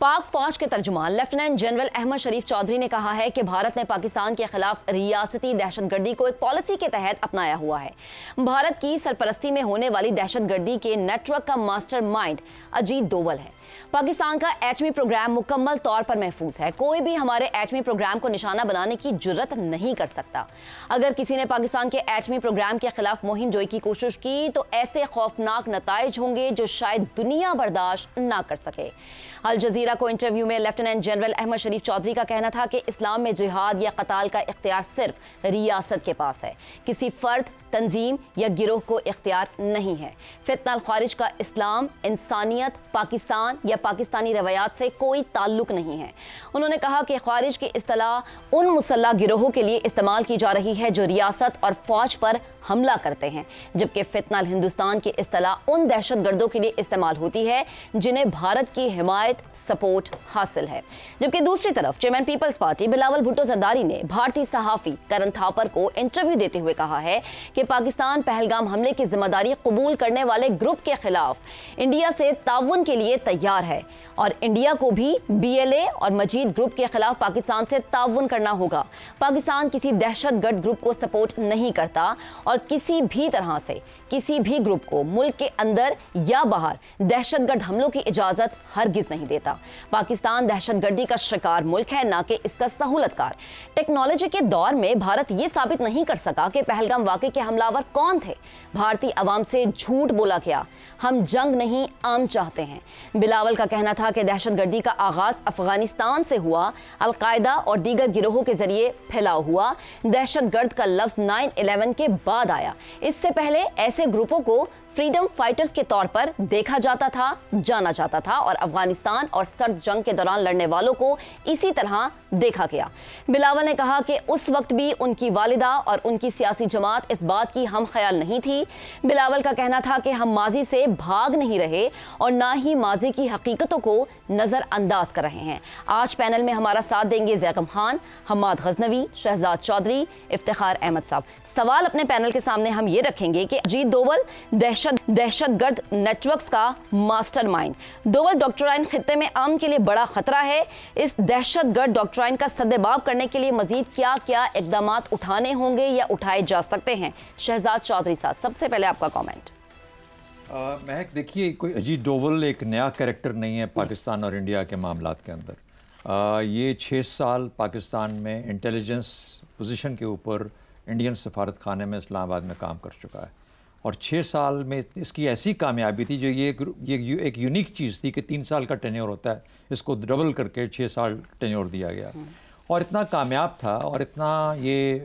पाक फौज के तर्जुमान लेफ्टिनेंट जनरल अहमद शरीफ चौधरी ने कहा है कि भारत ने पाकिस्तान के खिलाफ रियासती दहशतगर्दी को एक पॉलिसी के तहत अपनाया हुआ है। भारत की सरपरस्ती में होने वाली दहशतगर्दी के नेटवर्क का मास्टरमाइंड अजीत डोवल है। पाकिस्तान का एटमी प्रोग्राम मुकम्मल तौर पर महफूज है। कोई भी हमारे एटमी प्रोग्राम को निशाना बनाने की जुर्रत नहीं कर सकता। अगर किसी ने पाकिस्तान के एटमी प्रोग्राम के खिलाफ मुहिम जोई की कोशिश की तो ऐसे खौफनाक नताइज होंगे जो शायद दुनिया बर्दाश्त ना कर सके। अल जजीरा को इंटरव्यू में लेफ्टिनेंट जनरल अहमद शरीफ चौधरी का कहना था कि इस्लाम में जिहाद या कताल का इख्तियार सिर्फ रियासत के पास है, किसी फर्द, तंजीम या गिरोह को इख्तियार नहीं है। फितना खारिज का इस्लाम, इंसानियत, पाकिस्तान या पाकिस्तानी रवायात से कोई ताल्लुक नहीं है। उन्होंने कहा कि खारिज की इस्तिलाह उन मुसल्लह गिरोहों के लिए इस्तेमाल की जा रही है जो रियासत और फौज पर हमला करते हैं, जबकि फितना हिंदुस्तान की इस्तिलाह उन दहशतगर्दों के लिए इस्तेमाल होती है जिन्हें भारत की हिमायत, सपोर्ट हासिल है। जबकि दूसरी तरफ chairman People's Party Bilawal Bhutto Zardari ने भारतीय सहाफ़ी करण थापर को इंटरव्यू देते हुए कहा है कि पाकिस्तान पहलगाम हमले की जिम्मेदारी कबूल करने वाले ग्रुप के खिलाफ इंडिया से ताउन के लिए तैयार है और इंडिया को भी BLA और मजीद ग्रुप के खिलाफ पाकिस्तान से ताउन करना होगा। पाकिस्तान किसी दहशतगर्द ग्रुप को सपोर्ट नहीं करता और किसी भी तरह से किसी भी ग्रुप को मुल्क के अंदर या बाहर दहशतगर्द हमलों की इजाज़त हरगिज़ नहीं देता। पाकिस्तान दहशतगर्दी का शिकार मुल्क है, ना कि इसका सहूलतकार। टेक्नोलॉजी के दौर में भारत ये साबित नहीं कर सका कि पहलगाम वाक़े के हमलावर कौन थे। भारतीय अवाम से झूठ बोला गया। हम जंग नहीं, आम चाहते हैं। बिलावल का कहना था कि दहशतगर्दी का आगाज़ अफगानिस्तान से हुआ, अलकायदा और दीगर गिरोहों के जरिए फैलाव हुआ। दहशतगर्द का लफ्ज़ 9/11 के बाद आया। इससे पहले ऐसे ग्रुपों को फ्रीडम फाइटर्स के तौर पर देखा जाता था, जाना जाता था और अफगानिस्तान और सर्द जंग के दौरान लड़ने वालों को इसी तरह देखा गया। बिलावल ने कहा कि उस वक्त भी उनकी वालिदा और उनकी सियासी जमात इस बात की हम ख्याल नहीं थी। बिलावल का कहना था कि हम माजी से भाग नहीं रहे और ना ही माजी की हकीकतों को नज़रअंदाज कर रहे हैं। आज पैनल में हमारा साथ देंगे ज़ैकम खान, हम्माद गजनवी, शहजाद चौधरी, इफ्तिखार अहमद साहब। सवाल अपने पैनल के सामने हम ये रखेंगे कि अजीत डोवल दहशतगर्द नेटवर्क्स का मास्टरमाइंड। डोवल डॉक्ट्राइन खित्ते में अमन के लिए बड़ा खतरा है। इस दहशतगर्द डॉक्ट्राइन का सद्देबाब करने के लिए मजीद क्या क्या इकदामात उठाने होंगे या उठाए जा सकते हैं? शहजाद चौधरी साहब, सबसे पहले आपका कमेंट। महक, देखिए, कोई अजीत डोवल एक नया कैरेक्टर नहीं है पाकिस्तान और इंडिया के मामलात के अंदर। ये 6 साल पाकिस्तान में इंटेलिजेंस पोजीशन के ऊपर इंडियन सफारत खाने में इस्लामाबाद में काम कर चुका है और 6 साल में इसकी ऐसी कामयाबी थी जो ये एक यूनिक चीज़ थी कि 3 साल का टेन्योर होता है, इसको डबल करके 6 साल टेन्योर दिया गया और इतना कामयाब था और इतना ये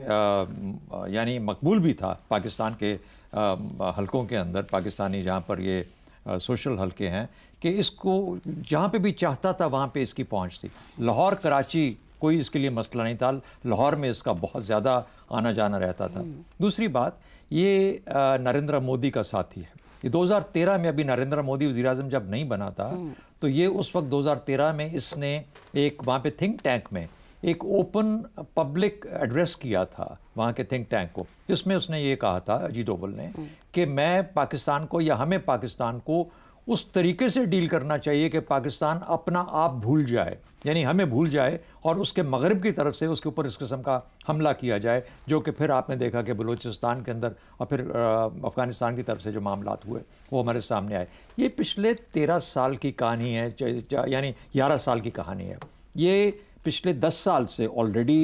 यानी मकबूल भी था पाकिस्तान के हलकों के अंदर, पाकिस्तानी जहाँ पर ये सोशल हलके हैं, कि इसको जहाँ पे भी चाहता था वहाँ पे इसकी पहुँच थी। लाहौर कराची कोई इसके लिए मसला नहीं था, लाहौर में इसका बहुत ज़्यादा आना जाना रहता था। दूसरी बात, ये नरेंद्र मोदी का साथी है। ये 2013 में, अभी नरेंद्र मोदी वज़ीर-ए-आज़म जब नहीं बना था तो ये उस वक्त 2013 में इसने एक वहाँ पे थिंक टैंक में एक ओपन पब्लिक एड्रेस किया था वहाँ के थिंक टैंक को, जिसमें उसने ये कहा था, अजीत डोवल ने, कि मैं पाकिस्तान को या हमें पाकिस्तान को उस तरीके से डील करना चाहिए कि पाकिस्तान अपना आप भूल जाए, यानी हमें भूल जाए और उसके मगरब की तरफ से उसके ऊपर इस किस्म का हमला किया जाए, जो कि फिर आपने देखा कि बलूचिस्तान के अंदर और फिर अफ़गानिस्तान की तरफ से जो मामलात हुए वो हमारे सामने आए। ये पिछले 13 साल की कहानी है, यानी 11 साल की कहानी है। ये पिछले 10 साल से ऑलरेडी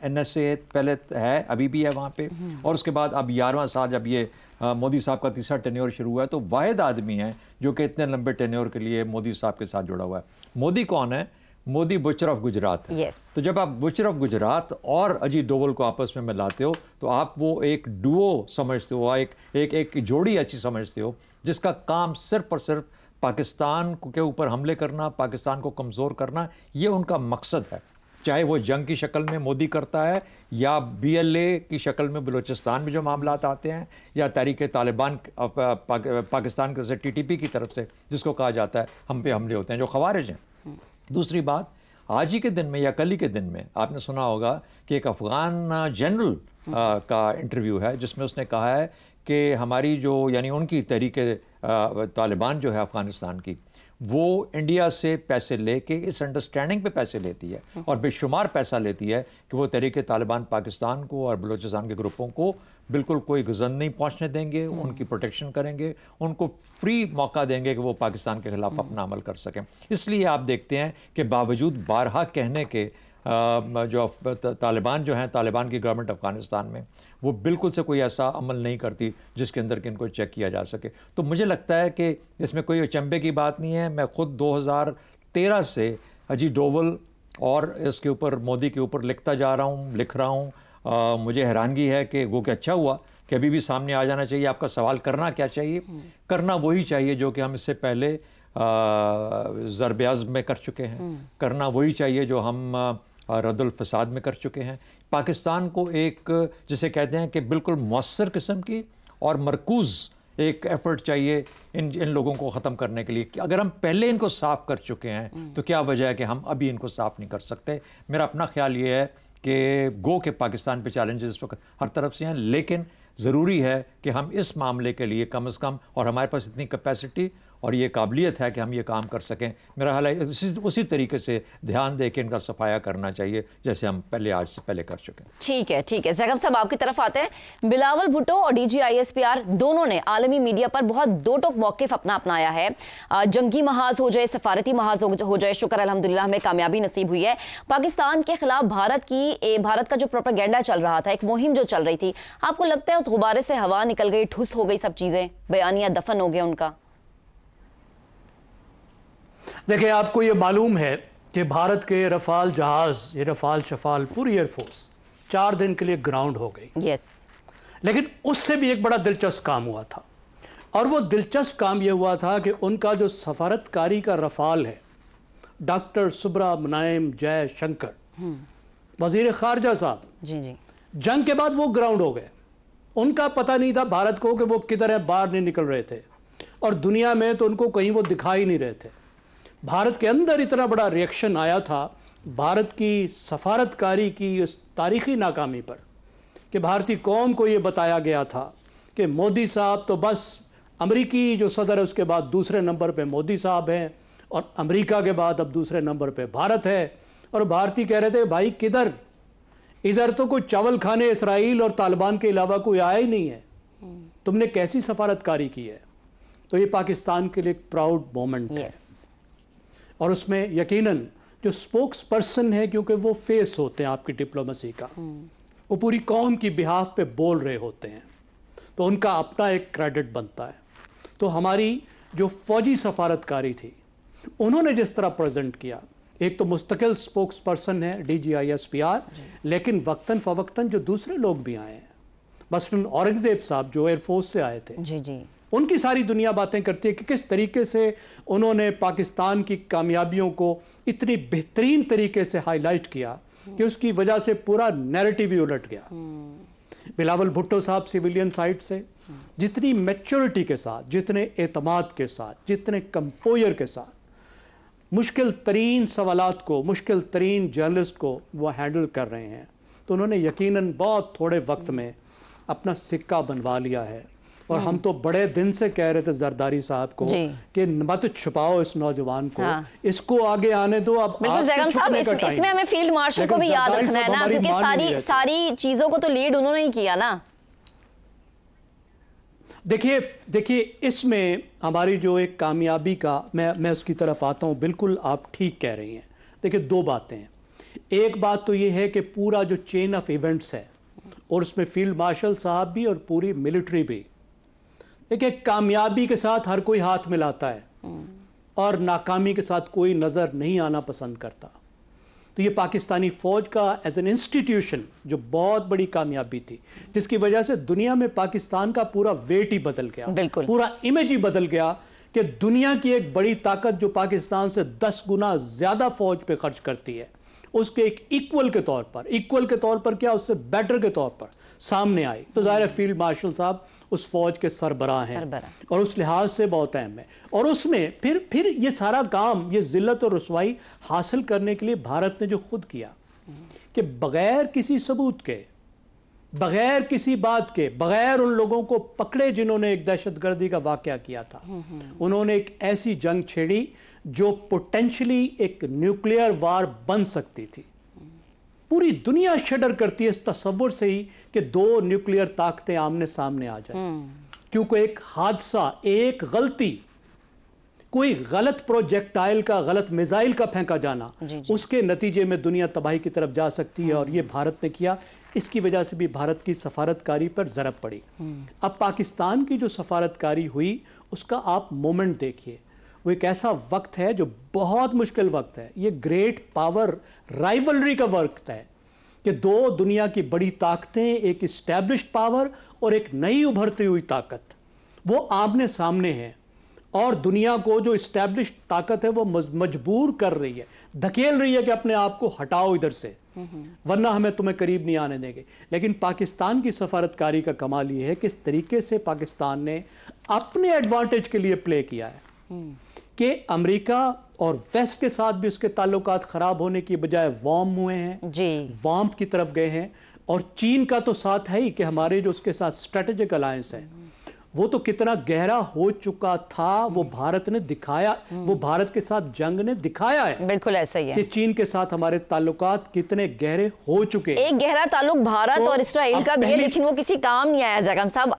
NSA पहले है, अभी भी है वहाँ पे, और उसके बाद अब 11वां साल जब ये मोदी साहब का तीसरा टेन्योर शुरू हुआ है, तो वाहिद आदमी है जो कि इतने लंबे टेन्योर के लिए मोदी साहब के साथ जुड़ा हुआ है। मोदी कौन है? मोदी बुचर ऑफ गुजरात है। तो जब आप बुचर ऑफ गुजरात और अजीत डोवल को आपस में मिलाते हो तो आप वो एक डुओ समझते हो, एक जोड़ी ऐसी समझते हो जिसका काम सिर्फ और सिर्फ पाकिस्तान के ऊपर हमले करना, पाकिस्तान को कमज़ोर करना, ये उनका मकसद है। चाहे वो जंग की शक्ल में मोदी करता है या BLA की शक्ल में बलूचिस्तान में जो मामलात आते हैं, या तहरीक तालिबान पाकिस्तान की तरफ से TTP की तरफ से जिसको कहा जाता है हम पे हमले होते हैं, जो खवारिज हैं। दूसरी बात, आज ही के दिन में या कल ही के दिन में आपने सुना होगा कि एक अफ़गान जनरल का इंटरव्यू है जिसमें उसने कहा है कि हमारी जो, यानी उनकी तहरीक तालिबान जो है अफ़गानिस्तान की, वो इंडिया से पैसे लेके इस अंडरस्टैंडिंग पे पैसे लेती है और बेशुमार पैसा लेती है कि वो तहरीक तालिबान पाकिस्तान को और बलूचिस्तान के ग्रुपों को बिल्कुल कोई गज़न नहीं पहुंचने देंगे, उनकी प्रोटेक्शन करेंगे, उनको फ्री मौका देंगे कि वो पाकिस्तान के खिलाफ अपना अमल कर सकें। इसलिए आप देखते हैं कि बावजूद बारहा कहने के जो तालिबान जो हैं, तालिबान की गवर्नमेंट अफ़गानिस्तान में वो बिल्कुल से कोई ऐसा अमल नहीं करती जिसके अंदर कि इनको चेक किया जा सके। तो मुझे लगता है कि इसमें कोई अचंभे की बात नहीं है। मैं खुद 2013 से अजीत डोवल और इसके ऊपर मोदी के ऊपर लिख रहा हूँ। मुझे हैरानगी है कि वो कि अच्छा हुआ कि अभी भी सामने आ जाना चाहिए। आपका सवाल करना क्या चाहिए? करना वही चाहिए जो कि हम इससे पहले ज़रब-ए-अज़्म में कर चुके हैं, करना वही चाहिए जो हम रद्दुल फसाद में कर चुके हैं। पाकिस्तान को एक जिसे कहते हैं कि बिल्कुल मौसर किस्म की और मरकूज़ एक एफर्ट चाहिए इन लोगों को ख़त्म करने के लिए कि अगर हम पहले इनको साफ़ कर चुके हैं तो क्या वजह है कि हम अभी इनको साफ़ नहीं कर सकते। मेरा अपना ख्याल ये है कि गो के पाकिस्तान पे चैलेंजेस इस वक्त हर तरफ से हैं, लेकिन ज़रूरी है कि हम इस मामले के लिए कम से कम, और हमारे पास इतनी कैपेसिटी और ये काबिलियत है कि हम ये काम कर सकें। मेरा ख्याल है उसी तरीके से ध्यान दे के इनका सफाया करना चाहिए जैसे हम आज से पहले कर चुके हैं। ठीक है, ठीक है। ज़ैगम साहब आपकी तरफ आते हैं। बिलावल भुट्टो और DGISPR दोनों ने आलमी मीडिया पर बहुत दो टोक मौक़िफ़ अपनाया है। जंगी महाज हो जाए, सफारती महाज हो जाए, शुक्र अल्हम्दुलिल्लाह हमें कामयाबी नसीब हुई है। पाकिस्तान के खिलाफ भारत का जो प्रोपेगेंडा चल रहा था, एक मुहिम जो चल रही थी, आपको लगता है उस गुब्बारे से हवा निकल गई, ठुस हो गई सब चीज़ें, बयानिया दफन हो गया उनका? देखिए, आपको ये मालूम है कि भारत के रफाल जहाज़, ये रफाल शफाल पूरी एयरफोर्स 4 दिन के लिए ग्राउंड हो गई। यस। लेकिन उससे भी एक बड़ा दिलचस्प काम हुआ था, और वो दिलचस्प काम ये हुआ था कि उनका जो सफारतकारी का रफाल है, डॉक्टर सुब्रमण्यम जयशंकर वजीर खारजा साहब, जी, जंग के बाद वो ग्राउंड हो गए। उनका पता नहीं था भारत को कि वो किधर है, बाहर नहीं निकल रहे थे, और दुनिया में तो उनको कहीं वो दिखाई नहीं रहे थे। भारत के अंदर इतना बड़ा रिएक्शन आया था भारत की सफारतकारी की उस तारीखी नाकामी पर कि भारतीय कौम को ये बताया गया था कि मोदी साहब तो बस अमेरिकी जो सदर है उसके बाद दूसरे नंबर पे मोदी साहब हैं, और अमेरिका के बाद अब दूसरे नंबर पे भारत है। और भारतीय कह रहे थे भाई किधर, इधर तो कोई चावल खाने इसराइल और तालिबान के अलावा कोई आया ही नहीं है, तुमने कैसी सफारतकारी की है। तो ये पाकिस्तान के लिए एक प्राउड मोमेंट है। और उसमें यकीनन जो स्पोक्स पर्सन है, क्योंकि वो फेस होते हैं आपकी डिप्लोमेसी का, वो पूरी कौम की बिहाफ पे बोल रहे होते हैं, तो उनका अपना एक क्रेडिट बनता है। तो हमारी जो फौजी सफारतकारी थी, उन्होंने जिस तरह प्रेजेंट किया, एक तो मुस्तकिल स्पोक्स पर्सन है DGISPR, लेकिन वक्तन फवक्तन जो दूसरे लोग भी आए हैं, मसलन औरंगजेब साहब जो एयरफोर्स से आए थे, जी, उनकी सारी दुनिया बातें करती है कि किस तरीके से उन्होंने पाकिस्तान की कामयाबियों को इतनी बेहतरीन तरीके से हाईलाइट किया कि उसकी वजह से पूरा नैरेटिव ही उलट गया। बिलावल भुट्टो साहब सिविलियन साइड से जितनी मैच्योरिटी के साथ, जितने एतमाद के साथ, जितने कंपोजर के साथ मुश्किल तरीन सवालात को, मुश्किल तरीन जर्नलिस्ट को वो हैंडल कर रहे हैं, तो उन्होंने यकीनन बहुत थोड़े वक्त में अपना सिक्का बनवा लिया है। और हम तो बड़े दिन से कह रहे थे जरदारी साहब को कि मत छुपाओ इस नौजवान को, इसको आगे आने दो। अब बिल्कुल ज़ैगम साहब, इसमें हमें फील्ड मार्शल को भी याद रखना है ना, क्योंकि सारी चीजों को तो लीड उन्होंने ही किया ना। देखिए इसमें हमारी जो एक कामयाबी का, मैं उसकी तरफ आता हूँ। बिल्कुल आप ठीक कह रही हैं। देखिए, 2 बातें हैं। एक बात तो ये है कि पूरा जो चेन ऑफ इवेंट्स है, और उसमें फील्ड मार्शल साहब भी और पूरी मिलिट्री भी, देखिए कामयाबी के साथ हर कोई हाथ मिलाता है और नाकामी के साथ कोई नज़र नहीं आना पसंद करता। तो ये पाकिस्तानी फ़ौज का एज एन इंस्टीट्यूशन जो बहुत बड़ी कामयाबी थी, जिसकी वजह से दुनिया में पाकिस्तान का पूरा वेट ही बदल गया, पूरा इमेज ही बदल गया कि दुनिया की एक बड़ी ताकत जो पाकिस्तान से 10 गुना ज़्यादा फ़ौज पे खर्च करती है, उसके एक इक्वल के तौर पर क्या, उससे बेटर के तौर पर सामने आई। तो ज़ाहिर है फील्ड मार्शल साहब उस फौज के सरबराह हैं और उस लिहाज से बहुत अहम है। और उसमें फिर ये सारा काम, ये जिल्लत और रुसवाई हासिल करने के लिए भारत ने जो खुद किया कि बगैर किसी सबूत के, बगैर किसी बात के, बगैर उन लोगों को पकड़े जिन्होंने एक दहशतगर्दी का वाकया किया था, उन्होंने एक ऐसी जंग छेड़ी जो पोटेंशियली एक न्यूक्लियर वार बन सकती थी। पूरी दुनिया शडर करती है इस तस्वुर से ही कि दो न्यूक्लियर ताकतें आमने सामने आ जाए, क्योंकि एक हादसा, एक गलती, कोई गलत प्रोजेक्टाइल का, गलत मिसाइल का फेंका जाना, उसके नतीजे में दुनिया तबाही की तरफ जा सकती है। और ये भारत ने किया। इसकी वजह से भी भारत की सफारतकारी पर ज़रब पड़ी। अब पाकिस्तान की जो सफारतकारी हुई उसका आप मोमेंट देखिए। वो एक ऐसा वक्त है जो बहुत मुश्किल वक्त है। ये ग्रेट पावर राइवलरी का वक्त है कि दो दुनिया की बड़ी ताकतें, एक इस्टेब्लिश्ड पावर और एक नई उभरती हुई ताकत, वो आमने सामने हैं। और दुनिया को जो इस्टेब्लिश्ड ताकत है वो मजबूर कर रही है, धकेल रही है कि अपने आप को हटाओ इधर से, वरना हमें तुम्हें करीब नहीं आने देंगे। लेकिन पाकिस्तान की सफारतकारी का कमाल ये है कि इस तरीके से पाकिस्तान ने अपने एडवांटेज के लिए प्ले किया है कि अमेरिका और वेस्ट के साथ भी उसके ताल्लुकात खराब होने की बजाय वार्म हुए हैं जी, वार्म की तरफ गए हैं। और चीन का तो साथ है ही कि हमारे जो उसके साथ स्ट्रेटेजिक अलायंस है वो तो कितना गहरा हो चुका था, वो भारत ने दिखाया, वो भारत के साथ जंग ने दिखाया है। बिल्कुल ऐसा ही है कि चीन के साथ हमारे ताल्लुकात कितने गहरे हो चुके हैं। एक गहरा ताल्लुक भारत और इसराइल का भी है, लेकिन वो किसी काम नहीं आया जगम साहब।